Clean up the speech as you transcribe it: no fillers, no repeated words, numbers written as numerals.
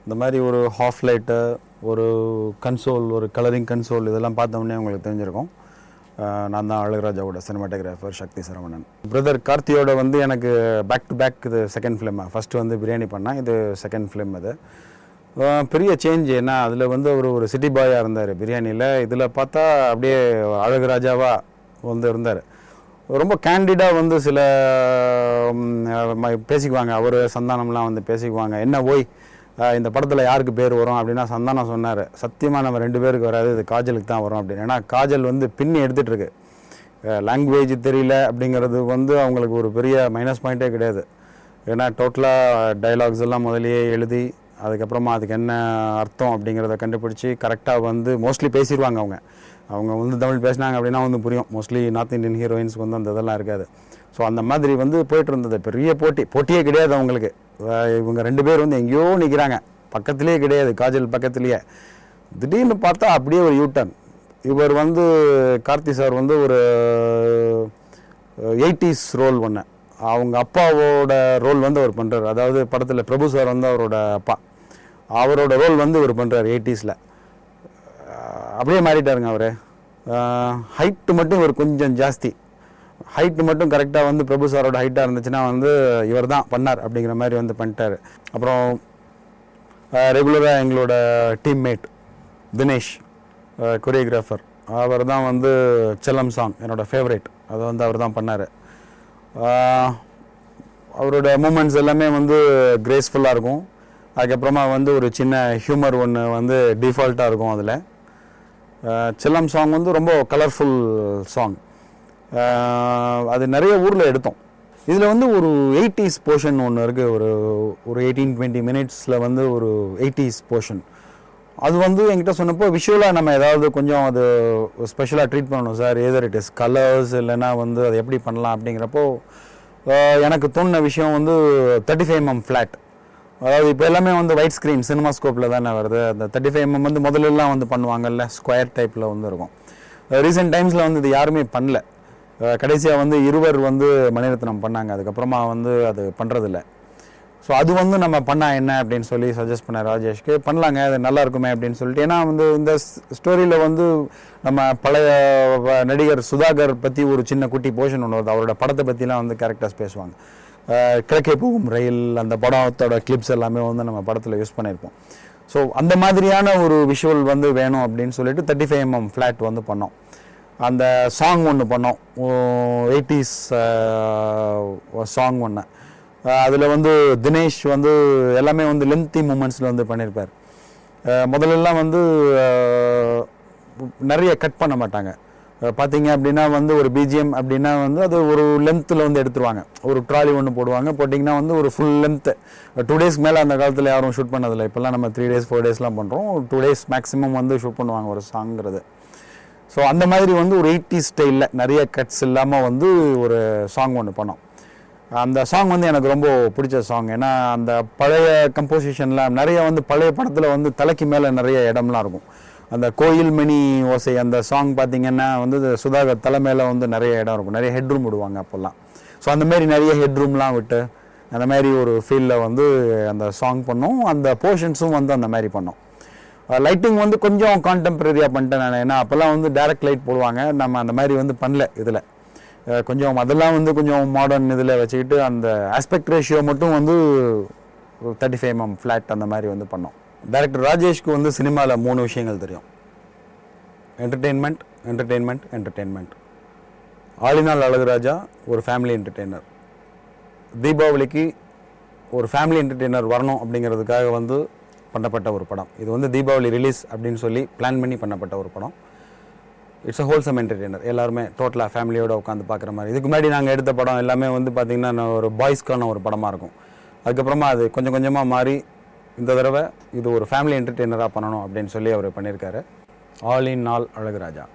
இந்த மாதிரி ஒரு ஹாஃப் லைட்டு, ஒரு கன்சோல், ஒரு கலரிங் கன்சோல் இதெல்லாம் பார்த்தோன்னே உங்களுக்கு தெரிஞ்சிருக்கும். நான் தான் அழகுராஜாவோட சினிமாட்டோகிராஃபர் சக்தி சரவணன். பிரதர் கார்த்தியோட வந்து எனக்கு பேக் டு பேக் இது செகண்ட் ஃபிலிம். ஃபஸ்ட்டு வந்து பிரியாணி பண்ணேன், இது செகண்ட் ஃபிலிம். அது பெரிய சேஞ்ச். ஏன்னா அதில் வந்து ஒரு சிட்டி பாயாக இருந்தார் பிரியாணியில். இதில் பார்த்தா அப்படியே அழகுராஜாவாக வந்து இருந்தார். ரொம்ப கேண்டிடாக வந்து சில பேசிக்குவாங்க. அவர் சந்தானம்லாம் வந்து பேசிக்குவாங்க. என்ன ஓய் இந்த படத்தில் யாருக்கு பேர் வரும் அப்படின்னா சந்தானம் சொன்னார், சத்தியமாக நம்ம 2 பேருக்கு வராது, இது காஜலுக்கு தான் வரும் அப்படின்னு. ஏன்னா காஜல் வந்து பின்னி எடுத்துகிட்ருக்கு. லாங்குவேஜ் தெரியல அப்படிங்கிறது வந்து அவங்களுக்கு ஒரு பெரிய மைனஸ் பாயிண்ட்டே கிடையாது. ஏன்னா டோட்டலாக டைலாக்ஸ் எல்லாம் முதலியே எழுதி அதுக்கப்புறமா அதுக்கு என்ன அர்த்தம் அப்படிங்கிறத கண்டுபிடிச்சி கரெக்டாக வந்து மோஸ்ட்லி பேசிடுவாங்க. அவங்க வந்து தமிழ் பேசினாங்க அப்படின்னா வந்து புரியும். மோஸ்ட்லி நார்த் இந்தியன் ஹீரோயின்ஸ்க்கு வந்து அந்த இதெல்லாம் இருக்காது. ஸோ அந்த மாதிரி வந்து போய்ட்டு இருந்தது. பெரிய போட்டியே கிடையாது அவங்களுக்கு. இவங்க 2 பேர் வந்து எங்கேயோ நிற்கிறாங்க, பக்கத்துலேயே கிடையாது, காஜல் பக்கத்துலேயே. திடீர்னு பார்த்தா அப்படியே ஒரு யூட்டர்ன். இவர் வந்து கார்த்தி சார் வந்து ஒரு 80s ரோல் ஒன்று, அவங்க அப்பாவோட ரோல் வந்து அவர் பண்ணுறாரு. அதாவது படத்தில் பிரபு சார் வந்து அவரோட அப்பா, அவரோட ரோல் வந்து இவர் பண்ணுறாரு 80ஸில். அப்படியே மாறிட்டாருங்க அவர். ஹைட்டு மட்டும் இவர் கொஞ்சம் ஜாஸ்தி. ஹைட்டு மட்டும் கரெக்டாக வந்து பிரபு சாரோட ஹைட்டாக இருந்துச்சுன்னா வந்து இவர் தான் பண்ணார் அப்படிங்கிற மாதிரி வந்து பண்ணிட்டார். அப்புறம் ரெகுலராக எங்களோட டீம்மேட் தினேஷ், கொரியோகிராஃபர், அவர் தான் வந்து செல்லம் சாங் என்னோடய ஃபேவரேட், அதை வந்து அவர் தான் பண்ணார். அவரோட மூமெண்ட்ஸ் எல்லாமே வந்து கிரேஸ்ஃபுல்லாக இருக்கும். அதுக்கப்புறமா வந்து ஒரு சின்ன ஹியூமர் ஒன்று வந்து டிஃபால்ட்டாக இருக்கும். அதில் செல்லம் சாங் வந்து ரொம்ப கலர்ஃபுல் சாங். அது நிறைய ஊரில் எடுத்தோம். இதில் வந்து ஒரு 80s போர்ஷன் ஒன்று இருக்குது. ஒரு 18-20 மினிட்ஸில் வந்து ஒரு 80s போர்ஷன். அது வந்து என்கிட்ட சொன்னப்போ விஷுவலாக நம்ம ஏதாவது கொஞ்சம் அது ஸ்பெஷலாக ட்ரீட் பண்ணணும் sir, other it is colours இல்லைன்னா வந்து அதை எப்படி பண்ணலாம் அப்படிங்கிறப்போ எனக்கு தோணுன விஷயம் வந்து 35mm ஃப்ளாட். அதாவது இப்போ எல்லாமே வந்து ஒயிட் ஸ்க்ரீன் சினிமாஸ்கோப்பில் தானே வருது. அந்த 35mm வந்து முதல்லலாம் வந்து பண்ணுவாங்கல்ல, ஸ்கொயர் டைப்பில் வந்து இருக்கும். ரீசெண்ட் டைம்ஸில் வந்து இது யாருமே பண்ணல. கடைசியாக வந்து இருவர் வந்து மணிரத்னம் பண்ணாங்க, அதுக்கப்புறமா வந்து அது பண்ணுறதில்ல. ஸோ அது வந்து நம்ம பண்ணால் என்ன அப்படின்னு சொல்லி சஜஸ்ட் பண்ண ராஜேஷ்க்கு, பண்ணலாங்க அது நல்லா இருக்குமே அப்படின்னு சொல்லிட்டு. ஏன்னா வந்து இந்த ஸ்டோரியில் வந்து நம்ம பழைய நடிகர் சுதாகர் பற்றி ஒரு சின்ன குட்டி போர்ஷன் ஒன்று வருது. அவரோட படத்தை பற்றிலாம் வந்து கேரக்டர்ஸ் பேசுவாங்க. கிழக்கே போகும் ரயில், அந்த படத்தோட கிளிப்ஸ் எல்லாமே வந்து நம்ம படத்தில் யூஸ் பண்ணியிருப்போம். ஸோ அந்த மாதிரியான ஒரு விஷுவல் வந்து வேணும் அப்படின்னு சொல்லிட்டு 35mm ஃப்ளாட் வந்து பண்ணோம். அந்த சாங் ஒன்று பண்ணோம், 80s சாங் ஒன்று. அதில் வந்து தினேஷ் வந்து எல்லாமே வந்து லென்த்தி மூமெண்ட்ஸில் வந்து பண்ணியிருப்பார். முதல்லலாம் வந்து நிறைய கட் பண்ண மாட்டாங்க. பார்த்தீங்க அப்படின்னா வந்து ஒரு பிஜிஎம் அப்படின்னா வந்து அது ஒரு லென்த்தில் வந்து எடுத்துருவாங்க. ஒரு ட்ராலி ஒன்று போடுவாங்க, போட்டிங்கன்னா வந்து ஒரு ஃபுல் லென்த்து. 2 டேஸ்க்கு மேலே அந்த காலத்தில் யாரும் ஷூட் பண்ணதில்லை. இப்போல்லாம் நம்ம 3 days 4 daysலாம் பண்ணுறோம். 2 days மேக்ஸிமம் வந்து ஷூட் பண்ணுவாங்க ஒரு சாங்கிறது. ஸோ அந்த மாதிரி வந்து ஒரு 80s ஸ்டைலில் நிறைய கட்ஸ் இல்லாமல் வந்து ஒரு சாங் ஒன்று பண்ணோம். அந்த சாங் வந்து எனக்கு ரொம்ப பிடிச்ச சாங். ஏன்னா அந்த பழைய கம்போசிஷனில் நிறைய வந்து பழைய படத்தில் வந்து தலைக்கு மேலே நிறைய இடம்லாம் இருக்கும். அந்த கோயில் மணி ஓசை அந்த சாங் பார்த்திங்கன்னா வந்து சுதாகர் தலை மேலே வந்து நிறைய இடம் இருக்கும், நிறைய ஹெட்ரூம் விடுவாங்க அப்போல்லாம். ஸோ அந்த மாதிரி நிறைய ஹெட்ரூம்லாம் விட்டு அந்த மாதிரி ஒரு ஃபீலில் வந்து அந்த சாங் பண்ணோம். அந்த போர்ஷன்ஸும் வந்து அந்த மாதிரி பண்ணோம். லைட்டிங் வந்து கொஞ்சம் கான்டெம்பரரியாக பண்ணிட்டேன் நான். ஏன்னா அப்போல்லாம் வந்து டைரக்ட் லைட் போடுவாங்க, நம்ம அந்த மாதிரி வந்து பண்ணல. இதில் கொஞ்சம் அதெல்லாம் வந்து கொஞ்சம் மாடர்ன் இதில் வச்சுக்கிட்டு அந்த ஆஸ்பெக்ட் ரேஷியோ மட்டும் வந்து 35mm ஃப்ளாட் அந்த மாதிரி வந்து பண்ணோம். டைரக்டர் ராஜேஷ்க்கு வந்து சினிமாவில் 3 விஷயங்கள் தெரியும்: என்டர்டெயின்மெண்ட், என்டர்டெயின்மெண்ட், என்டர்டெயின்மெண்ட். ஆலினால் அழகுராஜா ஒரு ஃபேமிலி என்டர்டெய்னர். தீபாவளிக்கு ஒரு ஃபேமிலி என்டர்டெய்னர் வரணும் அப்படிங்கிறதுக்காக வந்து பண்ணப்பட்ட ஒரு படம். இது வந்து தீபாவளி ரிலீஸ் அப்படின்னு சொல்லி பிளான் பண்ணி பண்ணப்பட்ட ஒரு படம். It's a wholesome entertainer. எல்லாருமே டோட்டலாக ஃபேமிலியோடு உட்காந்து பார்க்குற மாதிரி. இதுக்கு முன்னாடி நாங்கள் எடுத்த படம் எல்லாமே வந்து பார்த்திங்கன்னா ஒரு பாய்ஸ்க்கான ஒரு படமாக இருக்கும். அதுக்கப்புறமா அது கொஞ்சம் கொஞ்சமாக மாறி இந்த தடவை இது ஒரு ஃபேமிலி என்டர்டெய்னராக பண்ணணும் அப்படின்னு சொல்லி அவர் பண்ணியிருக்காரு. All in all Azhaguraja.